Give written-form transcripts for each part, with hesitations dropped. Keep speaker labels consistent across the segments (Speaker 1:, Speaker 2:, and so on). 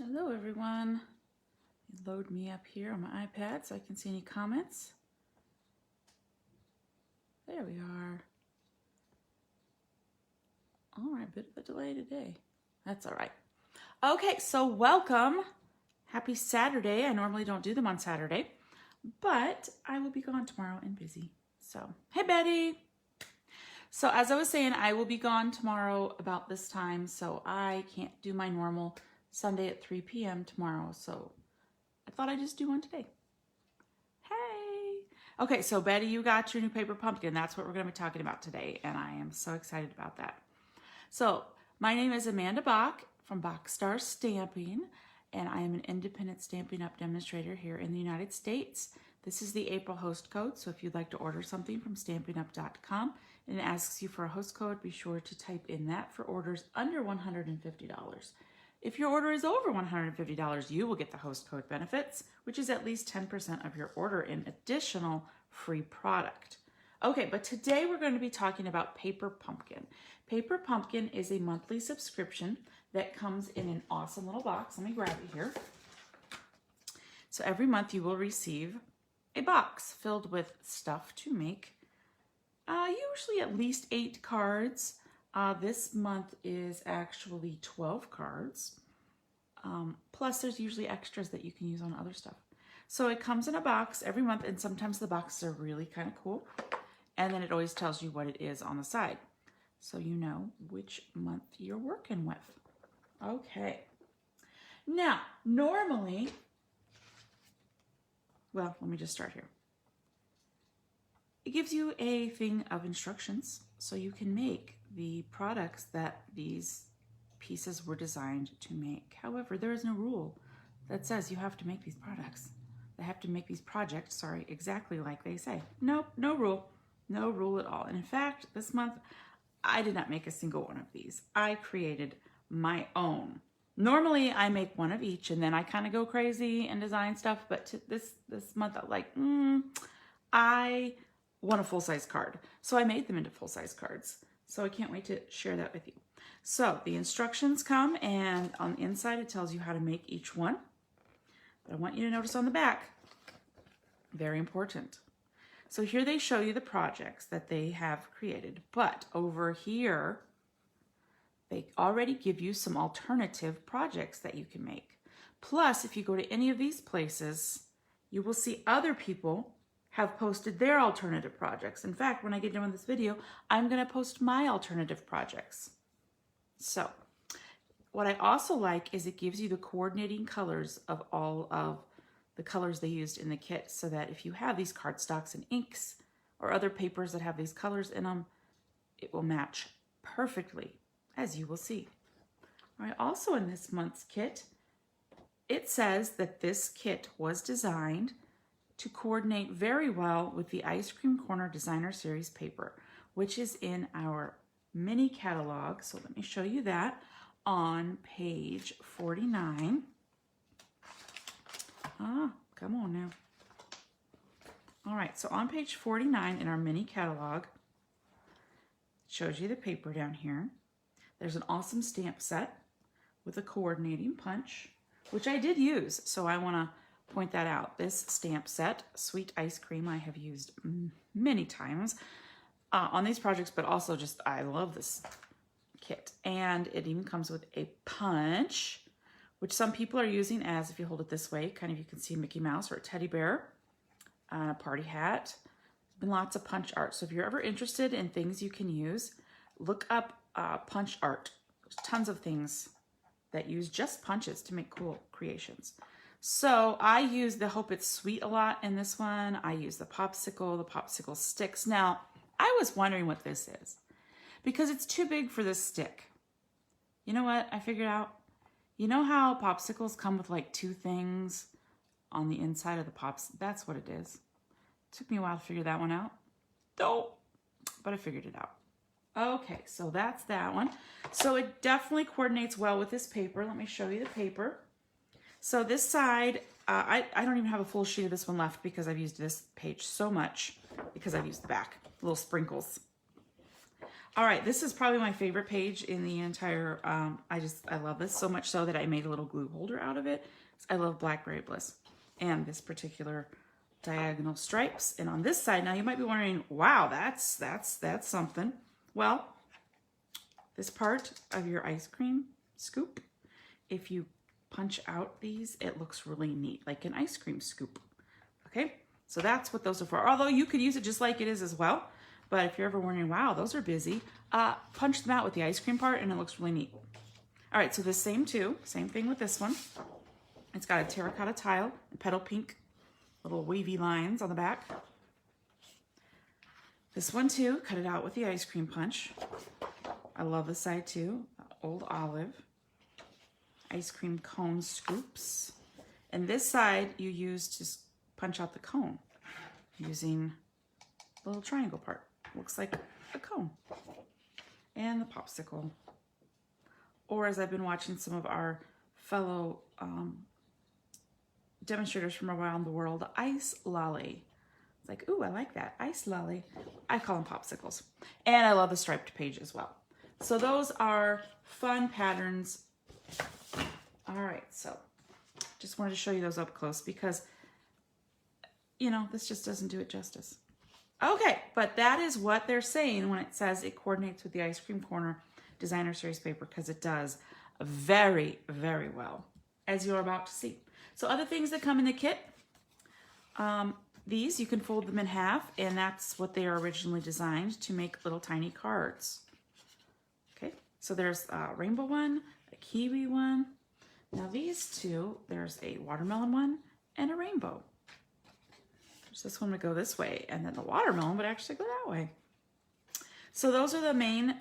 Speaker 1: Hello everyone. Load me up here on my iPad so I can see any comments. There we are. All right, bit of a delay today. That's all right. Okay, so welcome. Happy Saturday. I normally don't do them on Saturday, but I will be gone tomorrow and busy. So, hey Betty. So as I was saying, I will be gone tomorrow about this time, so I can't do my normal Sunday at 3 p.m. tomorrow, so I thought I'd just do one today. Hey! Okay, so Betty, you got your new paper pumpkin. That's what we're going to be talking about today, and I am so excited about that. So, my name is Amanda Bach from Bachstar Stamping, and I am an independent Stampin' Up! Demonstrator here in the United States. This is the April host code, so if you'd like to order something from Stampin'Up.com and it asks you for a host code, be sure to type in that for orders under $150. If your order is over $150, you will get the host code benefits, which is at least 10% of your order in additional free product. Okay, but today we're going to be talking about Paper Pumpkin. Paper Pumpkin is a monthly subscription that comes in an awesome little box. Let me grab it here. So every month you will receive a box filled with stuff to make, usually at least 8 cards. This month is actually 12 cards. Plus there's usually extras that you can use on other stuff. So it comes in a box every month, and sometimes the boxes are really kind of cool. And then it always tells you what it is on the side, so you know which month you're working with. Okay. Now, normally, well, let me just start here. It gives you a thing of instructions so you can make the products that these pieces were designed to make. However, there is no rule that says you have to make these products. They have to make these projects, sorry, exactly like they say. Nope, no rule. No rule at all. And in fact, this month, I did not make a single one of these. I created my own. Normally, I make one of each, and then I kind of go crazy and design stuff. But this month, I'm like, I want a full-size card. So I made them into full-size cards. So I can't wait to share that with you. So the instructions come, and on the inside, it tells you how to make each one. But I want you to notice on the back, very important. So here they show you the projects that they have created. But over here, they already give you some alternative projects that you can make. Plus, if you go to any of these places, you will see other people have posted their alternative projects. In fact, when I get done with this video, I'm going to post my alternative projects. So, what I also like is it gives you the coordinating colors of all of the colors they used in the kit, so that if you have these cardstocks and inks or other papers that have these colors in them, it will match perfectly, as you will see. All right, also in this month's kit, it says that this kit was designed to coordinate very well with the Ice Cream Corner Designer Series paper, which is in our mini catalog. So let me show you that on page 49. Come on now. All right, so on page 49 in our mini catalog, it shows you the paper down here. There's an awesome stamp set with a coordinating punch, which I did use, so I want to point that out. This stamp set, Sweet Ice Cream, I have used many times on these projects, but also just, I love this kit. And it even comes with a punch, which some people are using as, if you hold it this way, kind of you can see Mickey Mouse or a teddy bear, a party hat. There's been lots of punch art. So if you're ever interested in things you can use, look up punch art. There's tons of things that use just punches to make cool creations. So I use the Hope It's Sweet a lot in this one. I use the popsicle sticks. Now, I was wondering what this is because it's too big for this stick. You know what I figured out? You know how popsicles come with like 2 things on the inside of the pops? That's what it is. Took me a while to figure that one out, though, but I figured it out. Okay, so that's that one. So it definitely coordinates well with this paper. Let me show you the paper. So this side, I don't even have a full sheet of this one left because I've used this page so much because I've used the back, little sprinkles. All right, this is probably my favorite page in the entire, I love this so much so that I made a little glue holder out of it. I love Blackberry Bliss and this particular diagonal stripes. And on this side, now you might be wondering, wow, that's something. Well, this part of your ice cream scoop, if you punch out these, it looks really neat, like an ice cream scoop. Okay, so that's what those are for. Although you could use it just like it is as well. But if you're ever wondering, wow, those are busy, punch them out with the ice cream part and it looks really neat. All right, so the same thing with this one. It's got a terracotta tile and petal pink, little wavy lines on the back. This one too, cut it out with the ice cream punch. I love this side too, old olive. Ice cream cone scoops. And this side you use to punch out the cone using the little triangle part. Looks like a cone. And the popsicle. Or as I've been watching some of our fellow demonstrators from around the world, ice lolly. It's like, ooh, I like that, ice lolly. I call them popsicles. And I love the striped page as well. So those are fun patterns. All right, so just wanted to show you those up close because, you know, this just doesn't do it justice. Okay, but that is what they're saying when it says it coordinates with the Ice Cream Corner Designer Series paper, because it does very, very well, as you're about to see. So other things that come in the kit, these, you can fold them in half, and that's what they are originally designed to make little tiny cards. Okay, so there's a rainbow one, a kiwi one. Now these two, there's a watermelon one and a rainbow. So this one would go this way, and then the watermelon would actually go that way. So those are the main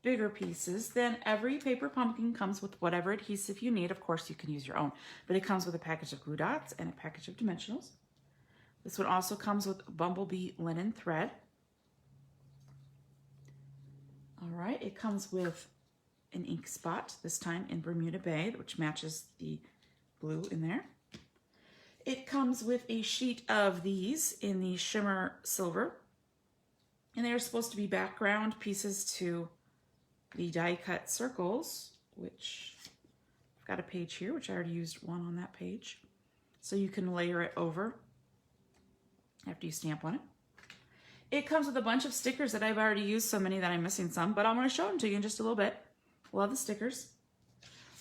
Speaker 1: bigger pieces. Then every paper pumpkin comes with whatever adhesive you need. Of course, you can use your own, but it comes with a package of glue dots and a package of dimensionals. This one also comes with bumblebee linen thread. All right, it comes with an ink spot, this time in Bermuda Bay, which matches the blue in there. It comes with a sheet of these in the shimmer silver, and they are supposed to be background pieces to the die cut circles, which I've got a page here, which I already used one on that page. So you can layer it over after you stamp on it. It comes with a bunch of stickers that I've already used, so many that I'm missing some, but I'm going to show them to you in just a little bit. Love the stickers.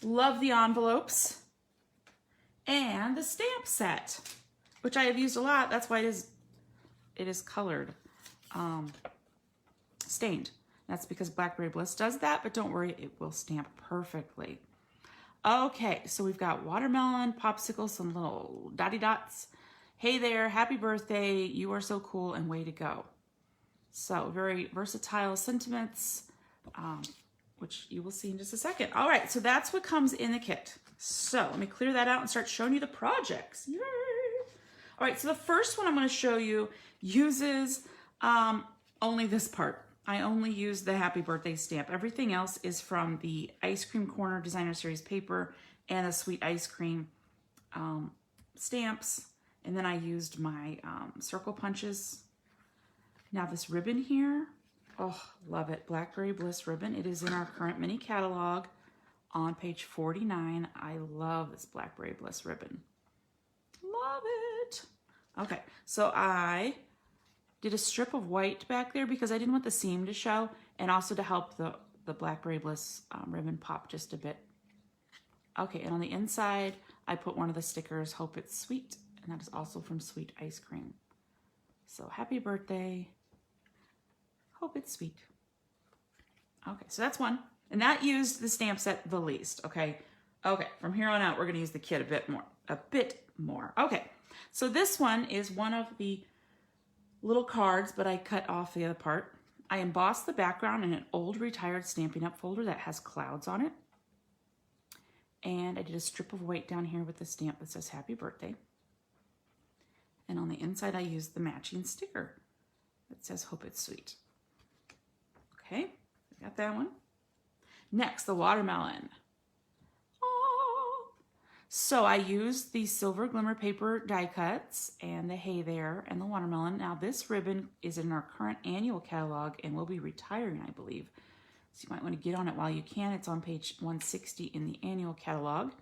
Speaker 1: Love the envelopes. And the stamp set, which I have used a lot. That's why it is colored, stained. That's because Blackberry Bliss does that, but don't worry, it will stamp perfectly. Okay, so we've got watermelon, popsicles, some little dotty dots. Hey there, happy birthday, you are so cool, and way to go. So very versatile sentiments, which you will see in just a second. All right, so that's what comes in the kit. So let me clear that out and start showing you the projects. Yay! All right, so the first one I'm going to show you uses only this part. I only use the happy birthday stamp. Everything else is from the Ice Cream Corner Designer Series paper and the Sweet Ice Cream stamps. And then I used my circle punches. Now this ribbon here, oh, love it. Blackberry Bliss ribbon. It is in our current mini catalog on page 49. I love this Blackberry Bliss ribbon. Love it. Okay, so I did a strip of white back there because I didn't want the seam to show, and also to help the Blackberry Bliss ribbon pop just a bit. Okay, and on the inside, I put one of the stickers, Hope It's Sweet, and that is also from Sweet Ice Cream. So happy birthday. Hope it's sweet. Okay, so that's one. And that used the stamp set the least, okay? Okay, from here on out, we're gonna use the kit a bit more. Okay, so this one is one of the little cards, but I cut off the other part. I embossed the background in an old retired Stampin' Up! Folder that has clouds on it. And I did a strip of white down here with the stamp that says happy birthday. And on the inside, I used the matching sticker that says Hope It's Sweet. Okay, got that one. Next, the watermelon. Oh. So I used the Silver Glimmer Paper die cuts and the Hey There and the watermelon. Now this ribbon is in our current annual catalog and will be retiring, I believe. So you might want to get on it while you can. It's on page 160 in the annual catalog.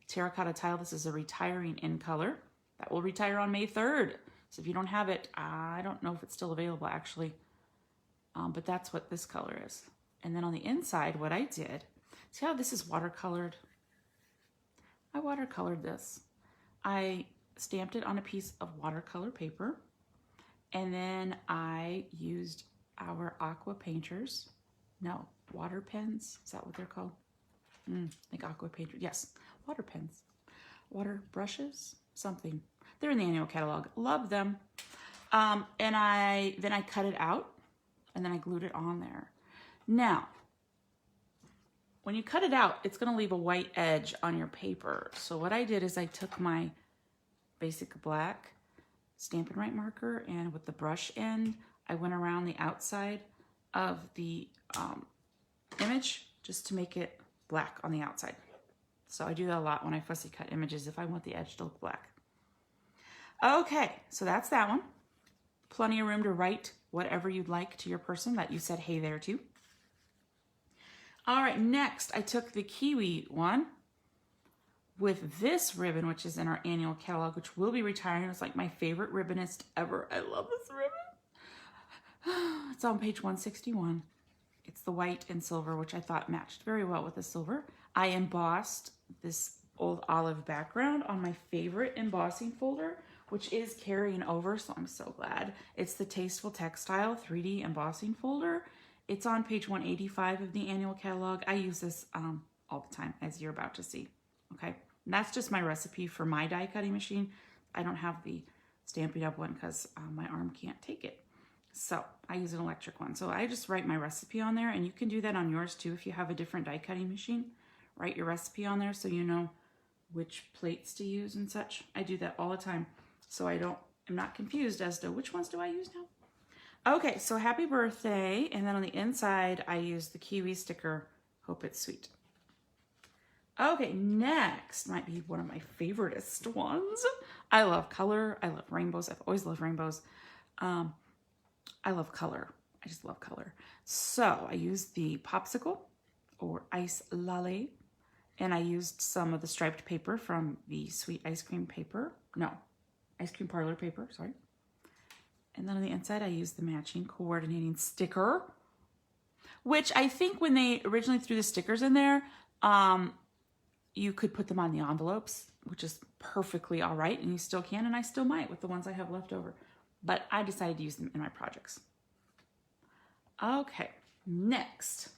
Speaker 1: Terracotta Tile, this is a retiring in color. That will retire on May 3rd. So if you don't have it, I don't know if it's still available actually. But that's what this color is. And then on the inside, what I did, see how this is watercolored? I watercolored this. I stamped it on a piece of watercolor paper, and then I used our aqua painters. No, water pens. Is that what they're called? Like aqua painters. Yes, water pens. Water brushes, something. They're in the annual catalog. Love them. And then I cut it out, and then I glued it on there. Now, when you cut it out, it's going to leave a white edge on your paper. So what I did is I took my basic black Stampin' Write marker, and with the brush end, I went around the outside of the image just to make it black on the outside. So I do that a lot when I fussy cut images if I want the edge to look black. Okay, so that's that one. Plenty of room to write whatever you'd like to your person that you said hey there to. All right, next I took the kiwi one with this ribbon, which is in our annual catalog, which will be retiring. It's like my favorite ribbonist ever. I love this ribbon. It's on page 161. It's the white and silver, which I thought matched very well with the silver. I embossed this old olive background on my favorite embossing folder, which is carrying over, so I'm so glad. It's the Tasteful Textile 3D embossing folder. It's on page 185 of the annual catalog. I use this all the time, as you're about to see. Okay, and that's just my recipe for my die cutting machine. I don't have the Stampin' Up one because my arm can't take it. So I use an electric one. So I just write my recipe on there, and you can do that on yours too if you have a different die cutting machine. Write your recipe on there so you know which plates to use and such. I do that all the time, so I'm not confused as to which ones do I use now. Okay, so happy birthday. And then on the inside, I use the kiwi sticker, hope it's sweet. Okay, next might be one of my favoriteest ones. I love color. I love rainbows. I've always loved rainbows. I love color. I just love color. So I used the popsicle or ice lolly, and I used some of the striped paper from the sweet ice cream paper. No, ice cream parlor paper, sorry. And then on the inside, I used the matching coordinating sticker, which I think when they originally threw the stickers in there, you could put them on the envelopes, which is perfectly all right, and you still can, and I still might with the ones I have left over. But I decided to use them in my projects. Okay, next,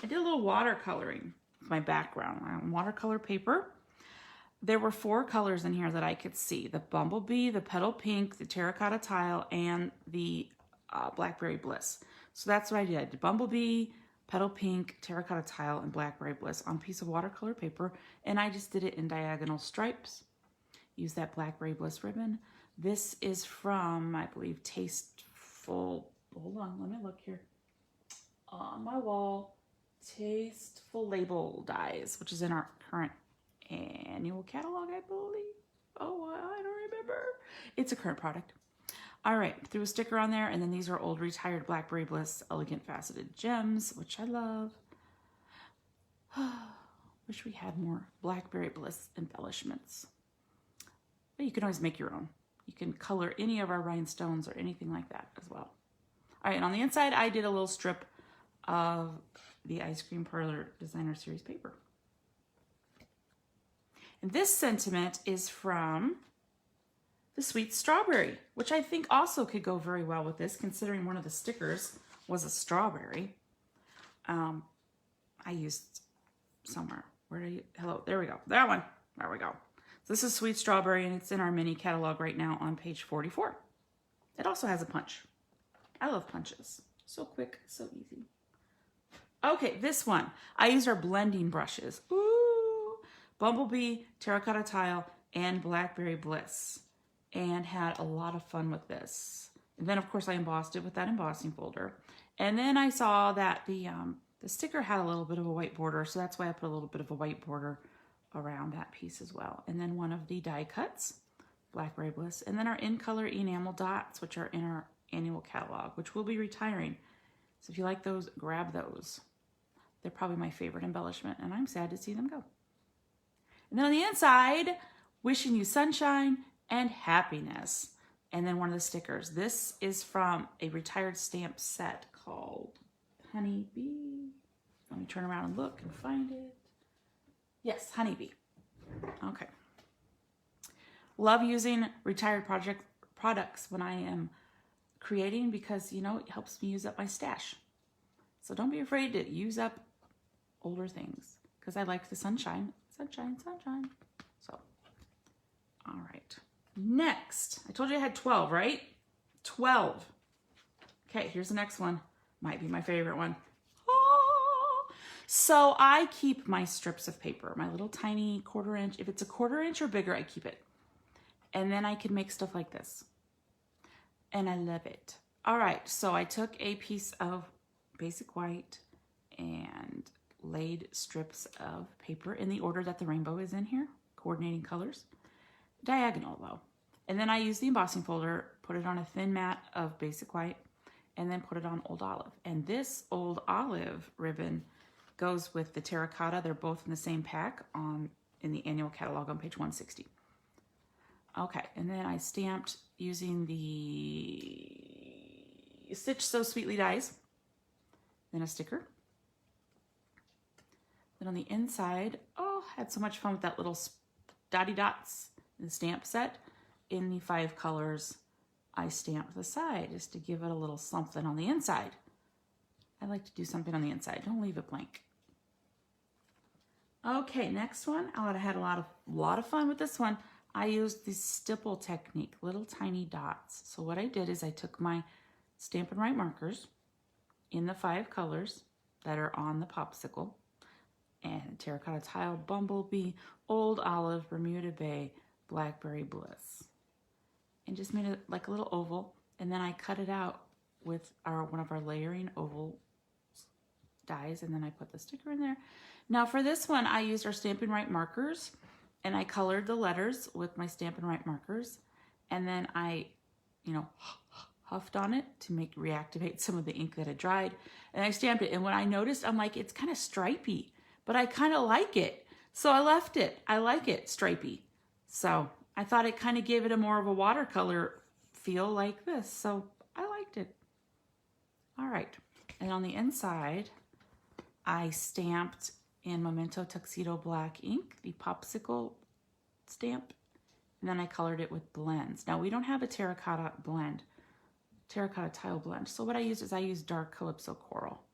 Speaker 1: I did a little watercoloring with my background on watercolor paper. There were 4 colors in here that I could see: the Bumblebee, the Petal Pink, the Terracotta Tile, and the Blackberry Bliss. So that's what I did. I did Bumblebee, Petal Pink, Terracotta Tile, and Blackberry Bliss on a piece of watercolor paper, and I just did it in diagonal stripes. Use that Blackberry Bliss ribbon. This is from, I believe, Tasteful, hold on, let me look here. On my wall, Tasteful Label Dies, which is in our current annual catalog, I believe. Oh, I don't remember. It's a current product. All right, threw a sticker on there, and then these are old retired Blackberry Bliss Elegant Faceted Gems, which I love. Wish we had more Blackberry Bliss embellishments. But you can always make your own. You can color any of our rhinestones or anything like that as well. All right, and on the inside, I did a little strip of the Ice Cream Parlor Designer Series paper. And this sentiment is from the Sweet Strawberry, which I think also could go very well with this, considering one of the stickers was a strawberry. I used somewhere. Hello, there we go. That one. There we go. So this is Sweet Strawberry, and it's in our mini catalog right now on page 44. It also has a punch. I love punches. So quick, so easy. Okay, this one. I used our blending brushes. Ooh! Bumblebee, Terracotta Tile, and Blackberry Bliss. And had a lot of fun with this. And then, of course, I embossed it with that embossing folder. And then I saw that the sticker had a little bit of a white border, so that's why I put a little bit of a white border around that piece as well. And then one of the die cuts, Blackberry Bliss, and then our in color enamel dots, which are in our annual catalog, which we'll be retiring. So if you like those, grab those. They're probably my favorite embellishment, and I'm sad to see them go. And then on the inside, wishing you sunshine and happiness. And then one of the stickers. This is from a retired stamp set called Honeybee. Let me turn around and look and find it. Yes, Honeybee. Okay. Love using retired products when I am creating because, you know, it helps me use up my stash. So don't be afraid to use up older things because I like the sunshine. Sunshine, sunshine. So, all right. Next, I told you I had 12, right? 12. Okay, here's the next one. Might be my favorite one. Oh. So I keep my strips of paper, my little tiny 1/4 inch. If it's a 1/4 inch or bigger, I keep it. And then I can make stuff like this. And I love it. All right, so I took a piece of basic white and laid strips of paper in the order that the rainbow is in here, coordinating colors. Diagonal though. And then I used the embossing folder, put it on a thin mat of basic white, and then put it on Old Olive. And this Old Olive ribbon goes with the terracotta. They're both in the same pack in the annual catalog on page 160. Okay, and then I stamped using the Stitch So Sweetly dies. Then a sticker. Then on the inside, oh, had so much fun with that little dotty dots in the stamp set. In the 5 colors, I stamped the side just to give it a little something on the inside. I like to do something on the inside. Don't leave it blank. Okay, next one. I had a lot of fun with this one. I used the stipple technique, little tiny dots. So what I did is I took my Stampin' Write markers in the 5 colors that are on the popsicle, and terracotta tile, bumblebee, Old Olive, Bermuda Bay, Blackberry Bliss, and just made it like a little oval. And then I cut it out with one of our layering oval dies, and then I put the sticker in there. Now for this one, I used our Stampin' Write markers, and I colored the letters with my Stampin' Write markers, and then I, huffed on it to reactivate some of the ink that had dried, and I stamped it. And when I noticed, I'm like, it's kind of stripy, but I kind of like it, so I left it. I like it stripy, so I thought it kind of gave it a more of a watercolor feel like this, so I liked it. All right, and on the inside, I stamped in Memento Tuxedo Black ink, the popsicle stamp, and then I colored it with blends. Now we don't have a terracotta tile blend, so what I used is I used dark Calypso Coral,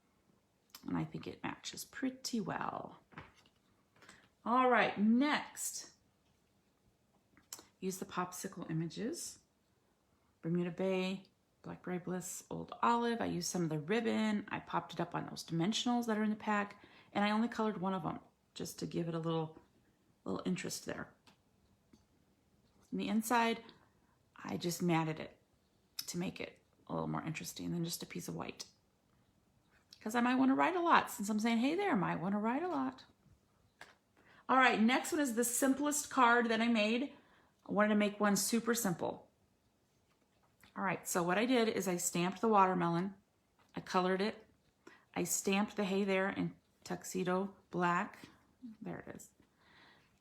Speaker 1: and I think it matches pretty well. All right, next, use the popsicle images, Bermuda Bay, Blackberry Bliss, Old Olive. I used some of the ribbon. I popped it up on those dimensionals that are in the pack, and I only colored one of them just to give it a little interest there. On the inside, I just matted it to make it a little more interesting than just a piece of white, because I might want to write a lot, since I'm saying, hey there, might want to write a lot. All right, next one is the simplest card that I made. I wanted to make one super simple. All right, so what I did is I stamped the watermelon, I colored it, I stamped the hey there in Tuxedo Black. There it is.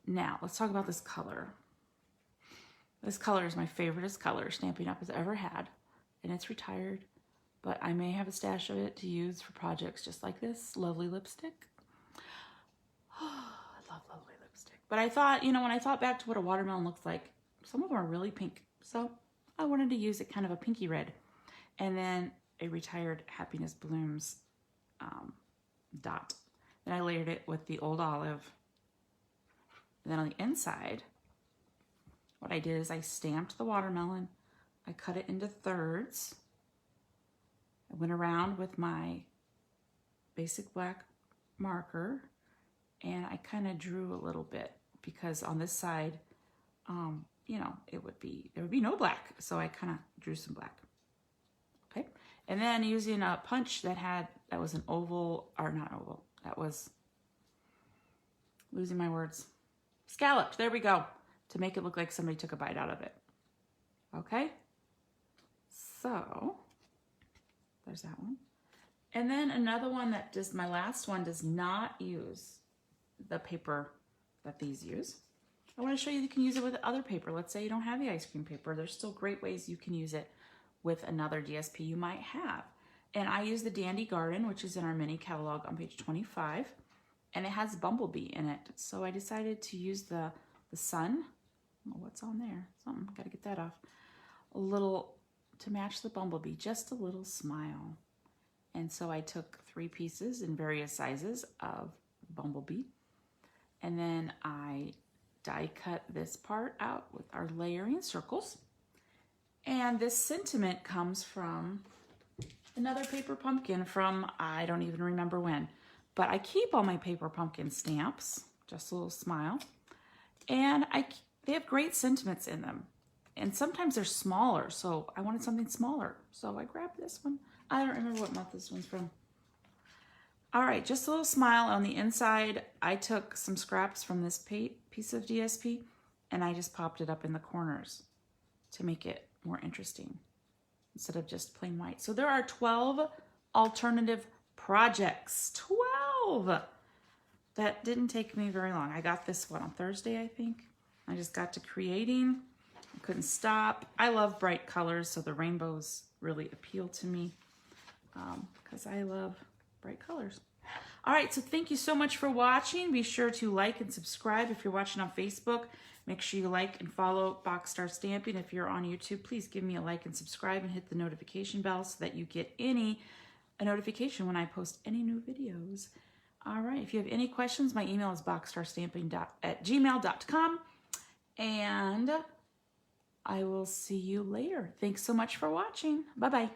Speaker 1: Now, let's talk about this color. This color is my favoriteest color Stampin' Up! Has ever had, and it's retired, but I may have a stash of it to use for projects just like this. Lovely lipstick. Oh, I love lovely lipstick. But I thought, when I thought back to what a watermelon looks like, some of them are really pink, so I wanted to use it kind of a pinky red. And then a retired Happiness Blooms dot. Then I layered it with the Old Olive. And then on the inside, what I did is I stamped the watermelon. I cut it into thirds. I went around with my basic black marker, and I kind of drew a little bit, because on this side, there would be no black, so I kind of drew some black. Okay, and then using a punch that was an oval, or not oval, that was, losing my words, scalloped. There we go. To make it look like somebody took a bite out of it. Okay. So there's that one. And then another one that does, my last one does not use the paper that these use. I want to show you can use it with other paper. Let's say you don't have the ice cream paper. There's still great ways you can use it with another DSP you might have. And I use the Dandy Garden, which is in our mini catalog on page 25. And it has Bumblebee in it. So I decided to use the sun. Oh, what's on there? Something, gotta get that off. A little, to match the Bumblebee, just a little smile. And so I took 3 pieces in various sizes of Bumblebee. And then I die cut this part out with our layering circles. And this sentiment comes from another paper pumpkin from, I don't even remember when. But I keep all my paper pumpkin stamps, just a little smile. And they have great sentiments in them. And sometimes they're smaller, so I wanted something smaller. So I grabbed this one. I don't remember what month this one's from. All right, just a little smile on the inside. I took some scraps from this piece of DSP and I just popped it up in the corners to make it more interesting instead of just plain white. So there are 12 alternative projects. 12! That didn't take me very long. I got this one on Thursday, I think. I just got to creating. I couldn't stop. I love bright colors, so the rainbows really appeal to me because I love bright colors. All right, so thank you so much for watching. Be sure to like and subscribe if you're watching on Facebook. Make sure you like and follow Boxstar Stamping. If you're on YouTube, please give me a like and subscribe and hit the notification bell so that you get a notification when I post any new videos. All right, if you have any questions, my email is boxstarstamping@gmail.com. And I will see you later. Thanks so much for watching. Bye-bye.